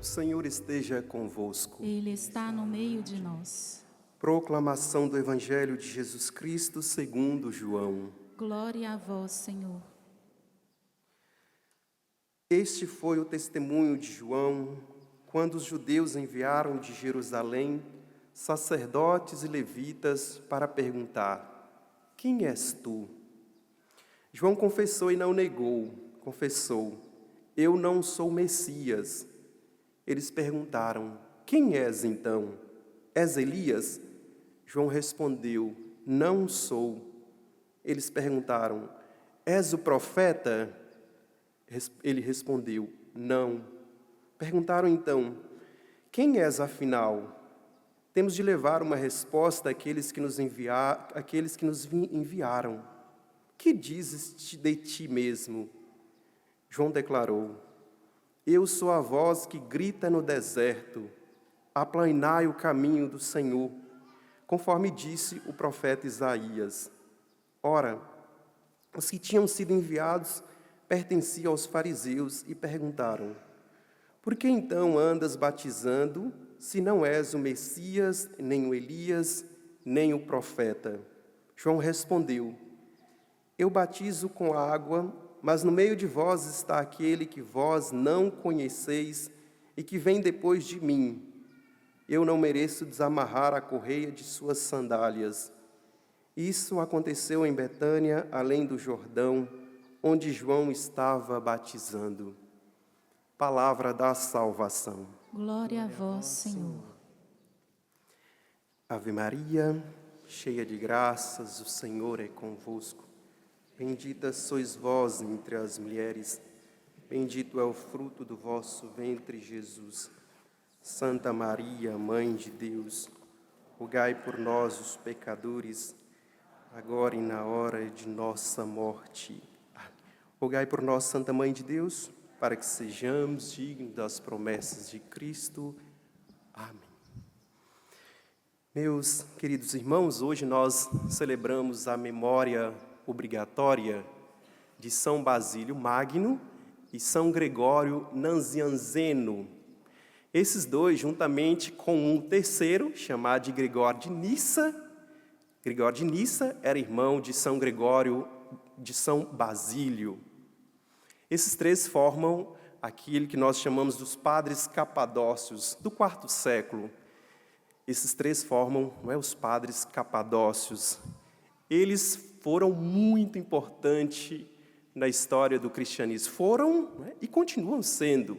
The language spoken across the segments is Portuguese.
O Senhor esteja convosco. Ele está no meio de nós. Proclamação do Evangelho de Jesus Cristo segundo João. Glória a vós, Senhor. Este foi o testemunho de João, quando os judeus enviaram de Jerusalém sacerdotes e levitas para perguntar: quem és tu? João confessou e não negou, confessou: eu não sou Messias. Eles perguntaram: quem és então? És Elias? João respondeu: não sou. Eles perguntaram: és o profeta? Ele respondeu: não. Perguntaram então: quem és afinal? Temos de levar uma resposta àqueles que nos enviaram. Que dizes de ti mesmo? João declarou: eu sou a voz que grita no deserto, aplanai o caminho do Senhor, conforme disse o profeta Isaías. Ora, os que tinham sido enviados pertenciam aos fariseus e perguntaram: por que então andas batizando, se não és o Messias, nem o Elias, nem o profeta? João respondeu: eu batizo com água, mas no meio de vós está aquele que vós não conheceis e que vem depois de mim. Eu não mereço desamarrar a correia de suas sandálias. Isso aconteceu em Betânia, além do Jordão, onde João estava batizando. Palavra da salvação. Glória a vós, Senhor. Ave Maria, cheia de graças, o Senhor é convosco. Bendita sois vós entre as mulheres, bendito é o fruto do vosso ventre, Jesus. Santa Maria, Mãe de Deus, rogai por nós, os pecadores, agora e na hora de nossa morte. Rogai por nós, Santa Mãe de Deus, para que sejamos dignos das promessas de Cristo. Amém. Meus queridos irmãos, hoje nós celebramos a memória obrigatória de São Basílio Magno e São Gregório Nazianzeno. Esses dois, juntamente com um terceiro, chamado de Gregório de Nissa. Gregório de Nissa era irmão de São Gregório de São Basílio. Esses três formam aquilo que nós chamamos dos padres capadócios do quarto século. Esses três formam, os padres capadócios. Eles foram muito importantes na história do cristianismo. Foram, e continuam sendo.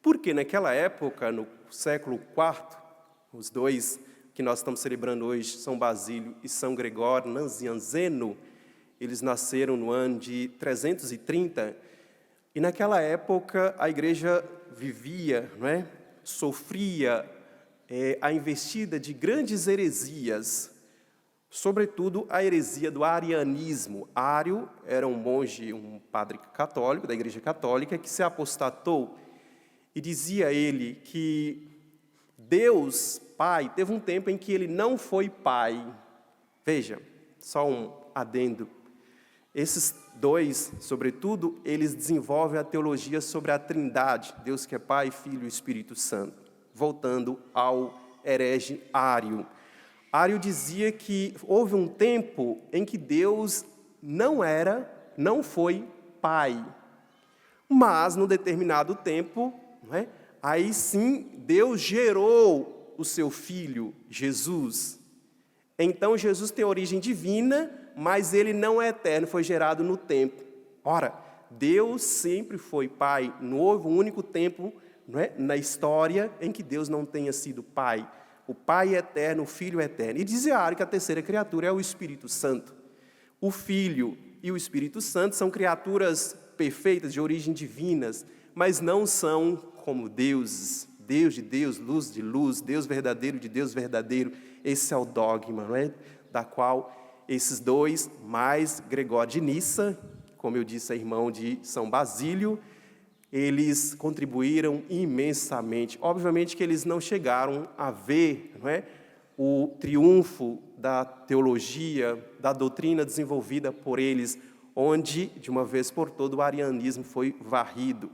Porque naquela época, no século IV, os dois que nós estamos celebrando hoje, São Basílio e São Gregório Nazianzeno, eles nasceram no ano de 330, e naquela época a igreja vivia, sofria a investida de grandes heresias, sobretudo a heresia do arianismo. Ário era um monge, um padre católico, da igreja católica, que se apostatou e dizia ele que Deus, Pai, teve um tempo em que ele não foi Pai. Veja, só um adendo. Esses dois, sobretudo, eles desenvolvem a teologia sobre a Trindade, Deus que é Pai, Filho e Espírito Santo. Voltando ao herege Ário. Ário dizia que houve um tempo em que Deus não foi Pai. Mas, num determinado tempo, aí sim, Deus gerou o seu Filho, Jesus. Então, Jesus tem origem divina, mas ele não é eterno, foi gerado no tempo. Ora, Deus sempre foi Pai. Não houve um único tempo na história em que Deus não tenha sido Pai. O Pai é eterno, o Filho é eterno. E dizia Ário que a terceira criatura é o Espírito Santo. O Filho e o Espírito Santo são criaturas perfeitas, de origem divinas, mas não são como deuses. Deus de Deus, luz de luz, Deus verdadeiro de Deus verdadeiro. Esse é o dogma, da qual esses dois, mais Gregório de Nissa, como eu disse, é irmão de São Basílio, eles contribuíram imensamente. Obviamente que eles não chegaram a ver o triunfo da teologia, da doutrina desenvolvida por eles, onde, de uma vez por todas, o arianismo foi varrido.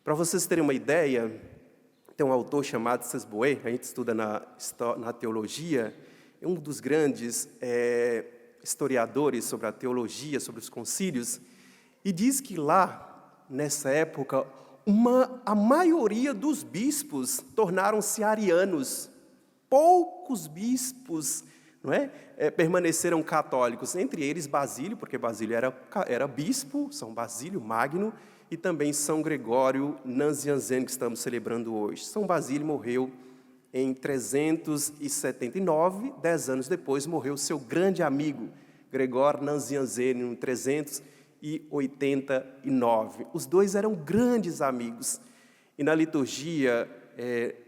Para vocês terem uma ideia, Tem um autor chamado Sesboé, a gente estuda na teologia, é um dos grandes historiadores sobre a teologia, sobre os concílios, e diz que lá, nessa época, a maioria dos bispos tornaram-se arianos. Poucos bispos, não é, permaneceram católicos, entre eles Basílio, porque Basílio era bispo, São Basílio Magno, e também São Gregório Nazianzeno, que estamos celebrando hoje. São Basílio morreu em 379, 10 anos depois morreu seu grande amigo, Gregório Nazianzeno, em 389. Os dois eram grandes amigos. E na liturgia,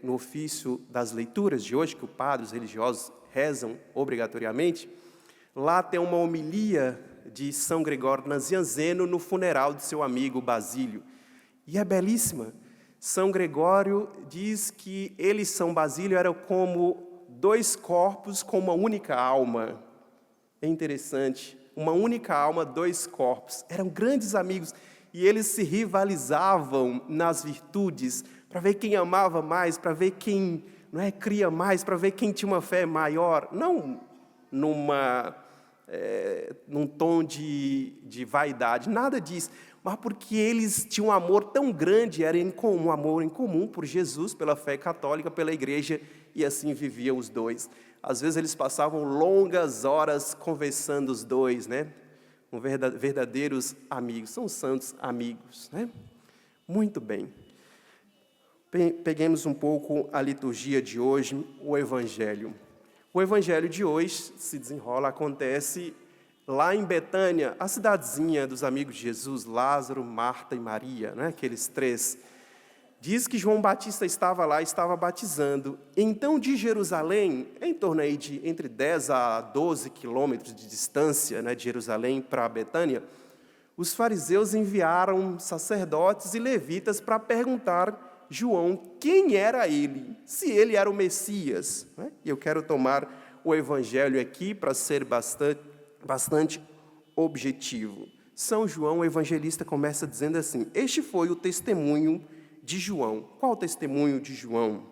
no ofício das leituras de hoje, que os religiosos rezam obrigatoriamente, lá tem uma homilia de São Gregório Nazianzeno no funeral de seu amigo Basílio. E é belíssima. São Gregório diz que ele e São Basílio eram como dois corpos com uma única alma. É interessante. Uma única alma, dois corpos. Eram grandes amigos e eles se rivalizavam nas virtudes para ver quem amava mais, para ver quem cria mais, para ver quem tinha uma fé maior. Não num tom de vaidade, nada disso, mas porque eles tinham um amor tão grande, era um amor em comum por Jesus, pela fé católica, pela igreja, e assim viviam os dois. Às vezes eles passavam longas horas conversando os dois, com verdadeiros amigos, são santos amigos, Muito bem. Peguemos um pouco a liturgia de hoje, o Evangelho. O Evangelho de hoje se desenrola, acontece lá em Betânia, a cidadezinha dos amigos de Jesus, Lázaro, Marta e Maria, aqueles três. Diz que João Batista estava lá, estava batizando. Então, de Jerusalém, em torno aí de entre 10 a 12 quilômetros de distância, de Jerusalém para Betânia, os fariseus enviaram sacerdotes e levitas para perguntar João quem era ele, se ele era o Messias. E eu quero tomar o Evangelho aqui para ser bastante objetivo. São João, o evangelista, começa dizendo assim: este foi o testemunho de João. Qual o testemunho de João?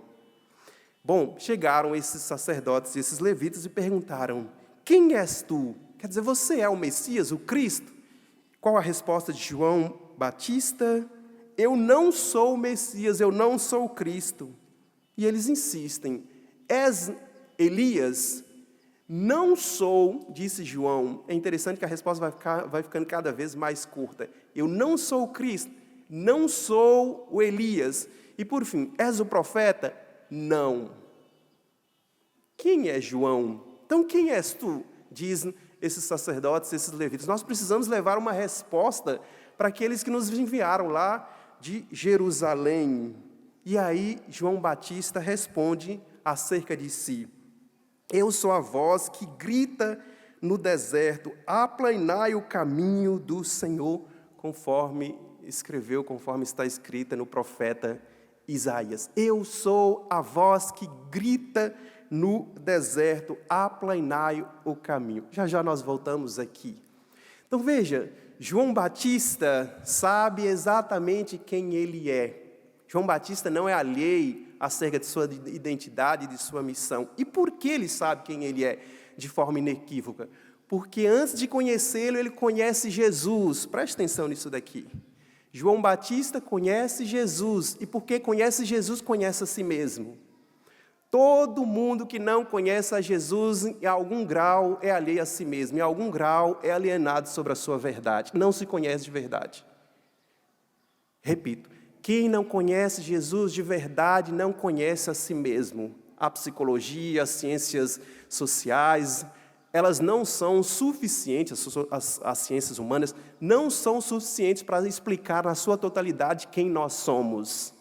Bom, chegaram esses sacerdotes e esses levitas e perguntaram: quem és tu? Quer dizer, você é o Messias, o Cristo? Qual a resposta de João Batista? Eu não sou o Messias, eu não sou o Cristo. E eles insistem: és Elias? Não sou, disse João. É interessante que a resposta vai ficando cada vez mais curta. Eu não sou o Cristo, não sou o Elias. E por fim, és o profeta? Não. Quem é João? Então quem és tu? Dizem esses sacerdotes, esses levitas. Nós precisamos levar uma resposta para aqueles que nos enviaram lá de Jerusalém. E aí João Batista responde acerca de si: eu sou a voz que grita no deserto, aplanai o caminho do Senhor, conforme está escrita no profeta Isaías. Eu sou a voz que grita no deserto, aplanai o caminho. Já nós voltamos aqui. Então veja, João Batista sabe exatamente quem ele é. João Batista não é alheio acerca de sua identidade, de sua missão. E por que ele sabe quem ele é de forma inequívoca? Porque antes de conhecê-lo, ele conhece Jesus. Preste atenção nisso daqui. João Batista conhece Jesus. E porque conhece Jesus, conhece a si mesmo. Todo mundo que não conhece a Jesus, em algum grau, é alheio a si mesmo. Em algum grau, é alienado sobre a sua verdade. Não se conhece de verdade. Repito. Quem não conhece Jesus de verdade não conhece a si mesmo. A psicologia, as ciências sociais, elas não são suficientes, as ciências humanas não são suficientes para explicar na sua totalidade quem nós somos.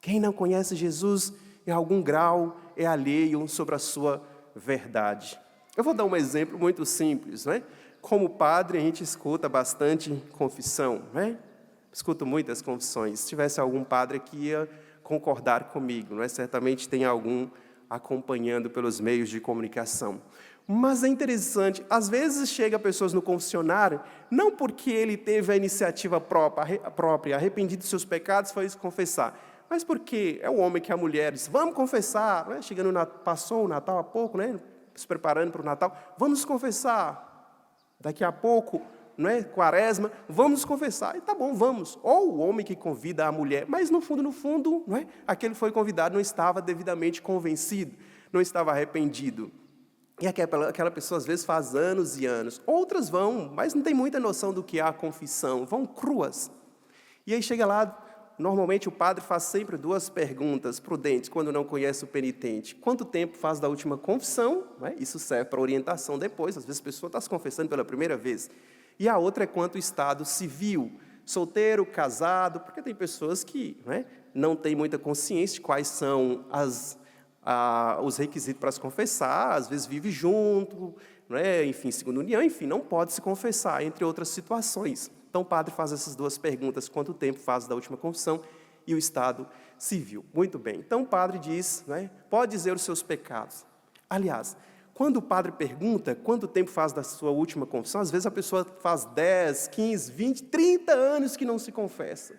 Quem não conhece Jesus, em algum grau, é alheio sobre a sua verdade. Eu vou dar um exemplo muito simples, Como padre, a gente escuta bastante confissão, Escuto muitas confissões. Se tivesse algum padre que ia concordar comigo, certamente tem algum acompanhando pelos meios de comunicação. Mas é interessante, às vezes chega pessoas no confessionário, não porque ele teve a iniciativa própria, arrependido de seus pecados, foi se confessar, Mas por quê? É o homem que a mulher diz, vamos confessar, né? Passou o Natal há pouco, né? Se preparando para o Natal, vamos nos confessar. Daqui a pouco, não é? Quaresma, vamos nos confessar. E tá bom, vamos. Ou o homem que convida a mulher, mas no fundo, não é? Aquele que foi convidado não estava devidamente convencido, não estava arrependido. E aquela pessoa, às vezes, faz anos e anos. Outras vão, mas não tem muita noção do que é a confissão, vão cruas. E aí chega lá, normalmente o padre faz sempre 2 perguntas prudentes, quando não conhece o penitente. Quanto tempo faz da última confissão? Não é? Isso serve para orientação depois, às vezes a pessoa está se confessando pela primeira vez. E a outra é quanto o estado civil, solteiro, casado, porque tem pessoas que não têm muita consciência de quais são os requisitos para se confessar, às vezes vive junto, enfim, segunda união, enfim, não pode se confessar, entre outras situações. Então o padre faz essas 2 perguntas, quanto tempo faz da última confissão e o estado civil. Muito bem, então o padre diz, pode dizer os seus pecados. Aliás, quando o padre pergunta quanto tempo faz da sua última confissão, às vezes a pessoa faz 10, 15, 20, 30 anos que não se confessa.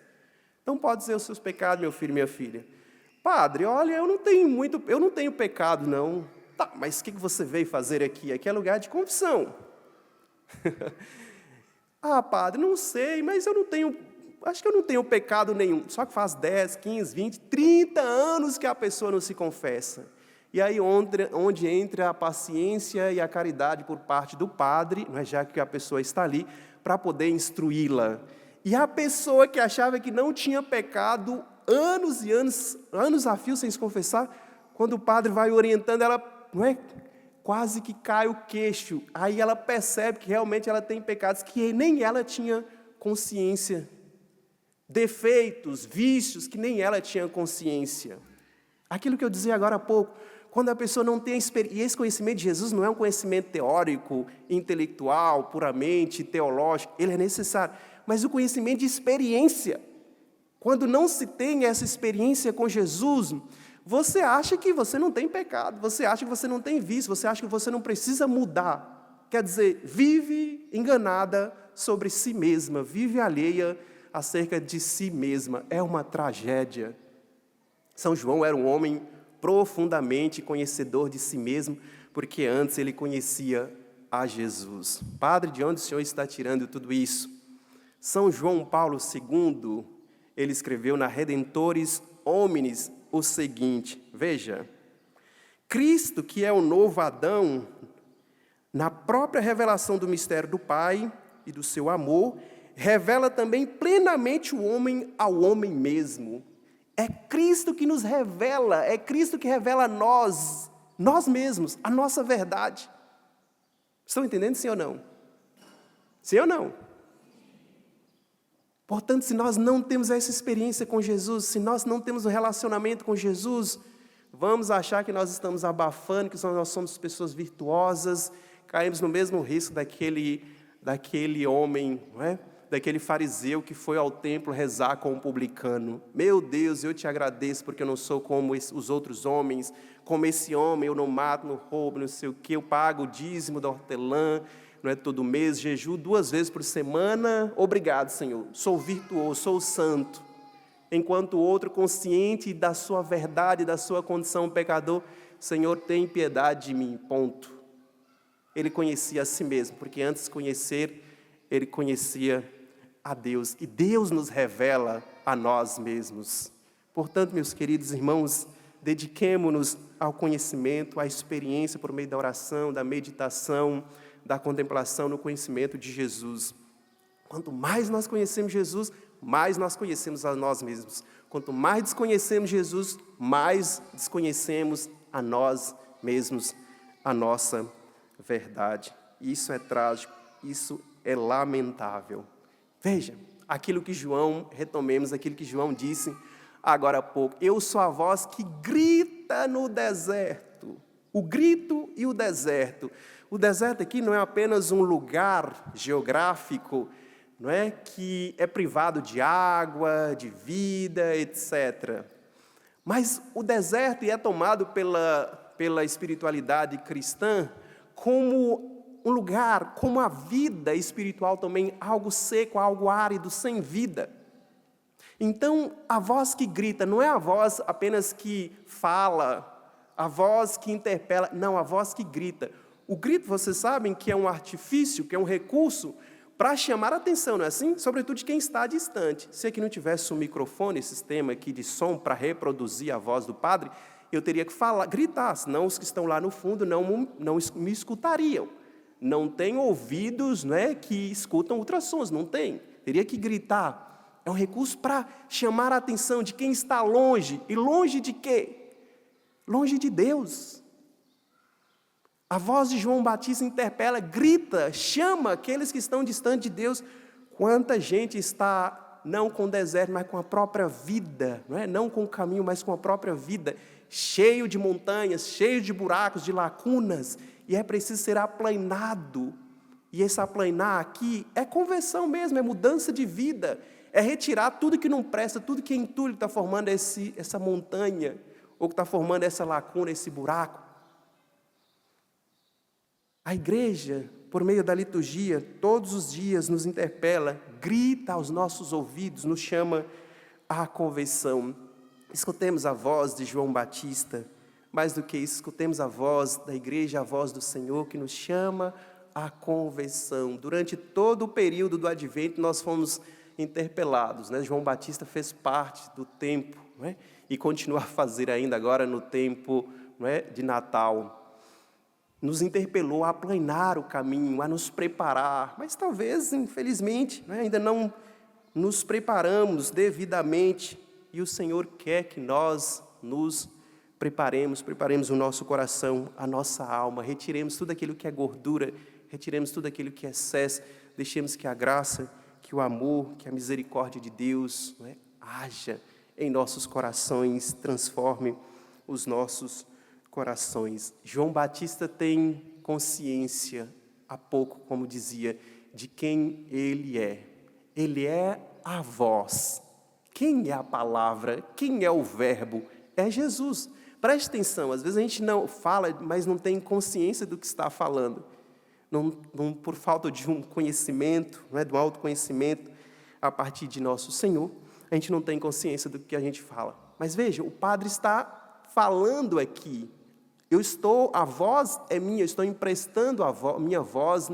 Então pode dizer os seus pecados, meu filho e minha filha. Padre, olha, eu não tenho pecado, não. Tá, mas o que você veio fazer aqui? Aqui é lugar de confissão. Ah, padre, não sei, mas acho que eu não tenho pecado nenhum. Só que faz 10, 15, 20, 30 anos que a pessoa não se confessa. E aí onde entra a paciência e a caridade por parte do padre, já que a pessoa está ali, para poder instruí-la. E a pessoa que achava que não tinha pecado, anos e anos a fio sem se confessar, quando o padre vai orientando, ela quase que cai o queixo. Aí ela percebe que realmente ela tem pecados que nem ela tinha consciência. Defeitos, vícios que nem ela tinha consciência. Aquilo que eu dizia agora há pouco, quando a pessoa não tem experiência, e esse conhecimento de Jesus não é um conhecimento teórico, intelectual, puramente teológico, ele é necessário, mas o conhecimento de experiência. Quando não se tem essa experiência com Jesus, você acha que você não tem pecado, você acha que você não tem vício, você acha que você não precisa mudar. Quer dizer, vive enganada sobre si mesma, vive alheia acerca de si mesma. É uma tragédia. São João era um homem profundamente conhecedor de si mesmo, porque antes ele conhecia a Jesus. Padre, de onde o senhor está tirando tudo isso? São João Paulo II, ele escreveu na Redentores Hominis o seguinte, veja, Cristo, que é o novo Adão, na própria revelação do mistério do Pai e do seu amor, revela também plenamente o homem ao homem mesmo. É Cristo que nos revela, é Cristo que revela a nós mesmos, a nossa verdade. Estão entendendo, sim ou não? Sim ou não? Portanto, se nós não temos essa experiência com Jesus, se nós não temos um relacionamento com Jesus, vamos achar que nós estamos abafando, que nós somos pessoas virtuosas, caímos no mesmo risco daquele homem, daquele fariseu que foi ao templo rezar com um publicano. Meu Deus, eu te agradeço porque eu não sou como os outros homens, como esse homem, eu não mato, não roubo, não sei o quê, eu pago o dízimo da hortelã, não é todo mês, jejuo 2 vezes por semana, obrigado, Senhor, sou virtuoso, sou santo. Enquanto o outro, consciente da sua verdade, da sua condição pecador, Senhor, tem piedade de mim, ponto. Ele conhecia a si mesmo, porque antes de conhecer, ele conhecia a Deus, e Deus nos revela a nós mesmos. Portanto, meus queridos irmãos, dediquemo-nos ao conhecimento, à experiência por meio da oração, da meditação, da contemplação no conhecimento de Jesus. Quanto mais nós conhecemos Jesus, mais nós conhecemos a nós mesmos. Quanto mais desconhecemos Jesus, mais desconhecemos a nós mesmos, a nossa verdade. Isso é trágico, isso é lamentável. Veja, retomemos aquilo que João disse agora há pouco. Eu sou a voz que grita no deserto. O grito e o deserto. O deserto aqui não é apenas um lugar geográfico, não é, que é privado de água, de vida, etc. Mas o deserto é tomado pela espiritualidade cristã como um lugar, como a vida espiritual também, algo seco, algo árido, sem vida. Então, a voz que grita não é a voz apenas que fala, a voz que interpela, não, a voz que grita. O grito, vocês sabem que é um artifício, que é um recurso para chamar a atenção, não é assim? Sobretudo de quem está distante. Se aqui não tivesse um microfone, esse sistema aqui de som para reproduzir a voz do padre, eu teria que falar, gritar, senão os que estão lá no fundo não me escutariam. Não tem ouvidos, né, que escutam ultrassons, não tem. Teria que gritar. É um recurso para chamar a atenção de quem está longe. E longe de quê? Longe de Deus. A voz de João Batista interpela, grita, chama aqueles que estão distantes de Deus. Quanta gente está, não com o deserto, mas com a própria vida, não com o caminho, mas com a própria vida, cheio de montanhas, cheio de buracos, de lacunas, e é preciso ser aplanado. E esse aplanar aqui é conversão mesmo, é mudança de vida, é retirar tudo que não presta, tudo que é entulho está formando essa montanha, ou que está formando essa lacuna, esse buraco. A igreja, por meio da liturgia, todos os dias nos interpela, grita aos nossos ouvidos, nos chama à conversão. Escutemos a voz de João Batista, mais do que isso, escutemos a voz da igreja, a voz do Senhor, que nos chama à conversão. Durante todo o período do Advento, nós fomos interpelados, João Batista fez parte do tempo, e continua a fazer ainda agora no tempo, de Natal. Nos interpelou a aplanar o caminho, a nos preparar, mas talvez, infelizmente, ainda não nos preparamos devidamente, e o Senhor quer que nós nos preparemos o nosso coração, a nossa alma, retiremos tudo aquilo que é gordura, retiremos tudo aquilo que é excesso, deixemos que a graça, que o amor, que a misericórdia de Deus haja em nossos corações, transforme os nossos corações. João Batista tem consciência, há pouco, como dizia, de quem ele é. Ele é a voz. Quem é a palavra? Quem é o verbo? É Jesus. Preste atenção, às vezes a gente não fala, mas não tem consciência do que está falando. Não por falta de um conhecimento, de um autoconhecimento a partir de nosso Senhor, a gente não tem consciência do que a gente fala. Mas veja, o Padre está falando aqui. A voz é minha, eu estou emprestando minha voz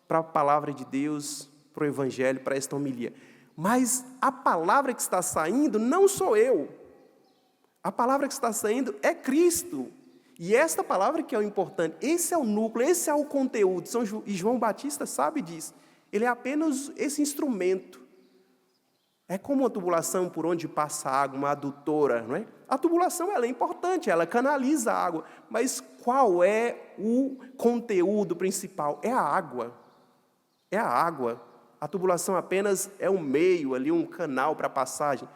para a palavra de Deus, para o Evangelho, para esta homilia. Mas a palavra que está saindo não sou eu. A palavra que está saindo é Cristo. E esta palavra que é o importante, esse é o núcleo, esse é o conteúdo. E João Batista sabe disso. Ele é apenas esse instrumento. É como uma tubulação por onde passa água, uma adutora, não é? A tubulação ela é importante, ela canaliza a água. Mas qual é o conteúdo principal? É a água. É a água. A tubulação apenas é um meio, ali, um canal para passagem.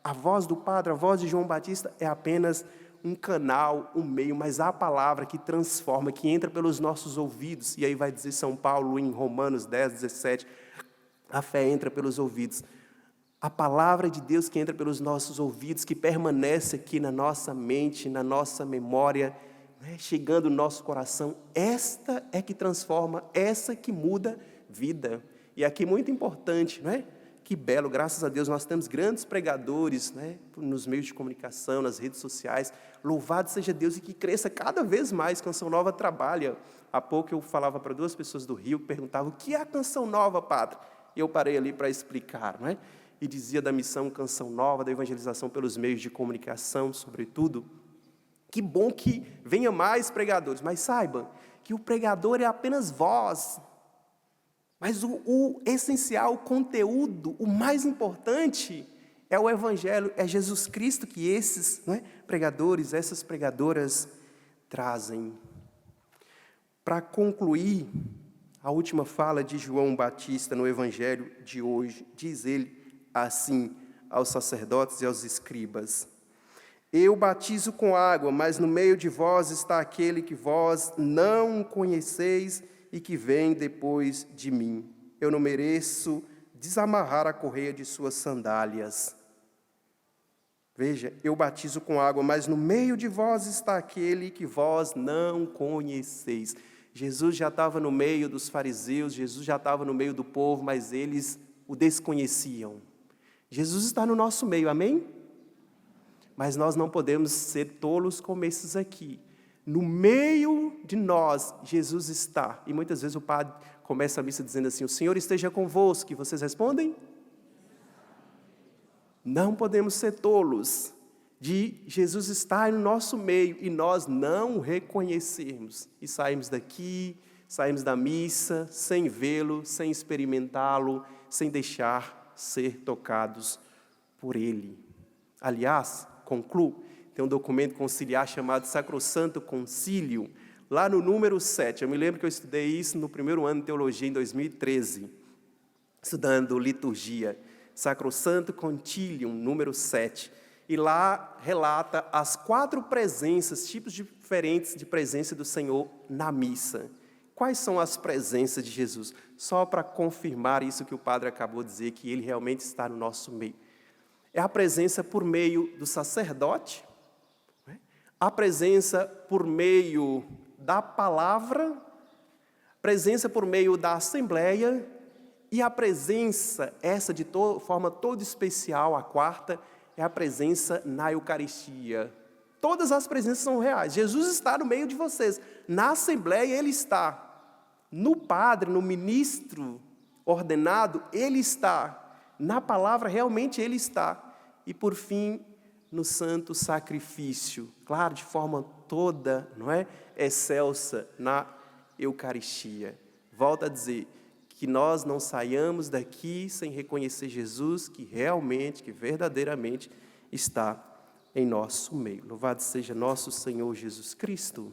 A voz do Padre, a voz de João Batista é apenas um canal, um meio, mas a palavra que transforma, que entra pelos nossos ouvidos. E aí vai dizer São Paulo em Romanos 10, 17, a fé entra pelos ouvidos. A palavra de Deus que entra pelos nossos ouvidos, que permanece aqui na nossa mente, na nossa memória, chegando no nosso coração, esta é que transforma, essa que muda vida. E aqui muito importante, que belo, graças a Deus, nós temos grandes pregadores, nos meios de comunicação, nas redes sociais. Louvado seja Deus e que cresça cada vez mais. Canção Nova trabalha. Há pouco eu falava para 2 pessoas do Rio, que perguntavam, o que é a Canção Nova, Padre? E eu parei ali para explicar, E dizia da missão Canção Nova, da evangelização pelos meios de comunicação, sobretudo. Que bom que venha mais pregadores, mas saibam que o pregador é apenas voz. Mas o essencial, o conteúdo, o mais importante é o Evangelho, é Jesus Cristo que esses pregadores, essas pregadoras trazem. Para concluir, a última fala de João Batista no Evangelho de hoje, diz ele assim aos sacerdotes e aos escribas: eu batizo com água, mas no meio de vós está aquele que vós não conheceis e que vem depois de mim. Eu não mereço desamarrar a correia de suas sandálias. Veja, eu batizo com água, mas no meio de vós está aquele que vós não conheceis. Jesus já estava no meio dos fariseus, Jesus já estava no meio do povo, mas eles o desconheciam. Jesus está no nosso meio, amém? Mas nós não podemos ser tolos como esses aqui. No meio de nós, Jesus está. E muitas vezes o padre começa a missa dizendo assim: o Senhor esteja convosco. E vocês respondem? Não podemos ser tolos de Jesus estar no nosso meio e nós não o reconhecermos. E saímos daqui, saímos da missa, sem vê-lo, sem experimentá-lo, sem deixar ser tocados por Ele. Aliás, concluo, tem um documento conciliar chamado Sacrosanto Concílio, lá no número 7. Eu me lembro que eu estudei isso no primeiro ano de teologia, em 2013, estudando liturgia. Sacrosanto Concilium, número 7. E lá relata as 4 presenças, tipos diferentes de presença do Senhor na missa. Quais são as presenças de Jesus? Só para confirmar isso que o padre acabou de dizer, que Ele realmente está no nosso meio. É a presença por meio do sacerdote, a presença por meio da palavra, presença por meio da assembleia e a presença, essa de forma toda especial, a 4ª, é a presença na Eucaristia. Todas as presenças são reais. Jesus está no meio de vocês. Na assembleia Ele está. No padre, no ministro ordenado, Ele está. Na palavra, realmente Ele está. E por fim, no santo sacrifício. Claro, de forma toda, não é? Excelsa na Eucaristia. Volto a dizer, que nós não saiamos daqui sem reconhecer Jesus, que realmente, que verdadeiramente está em nosso meio. Louvado seja nosso Senhor Jesus Cristo.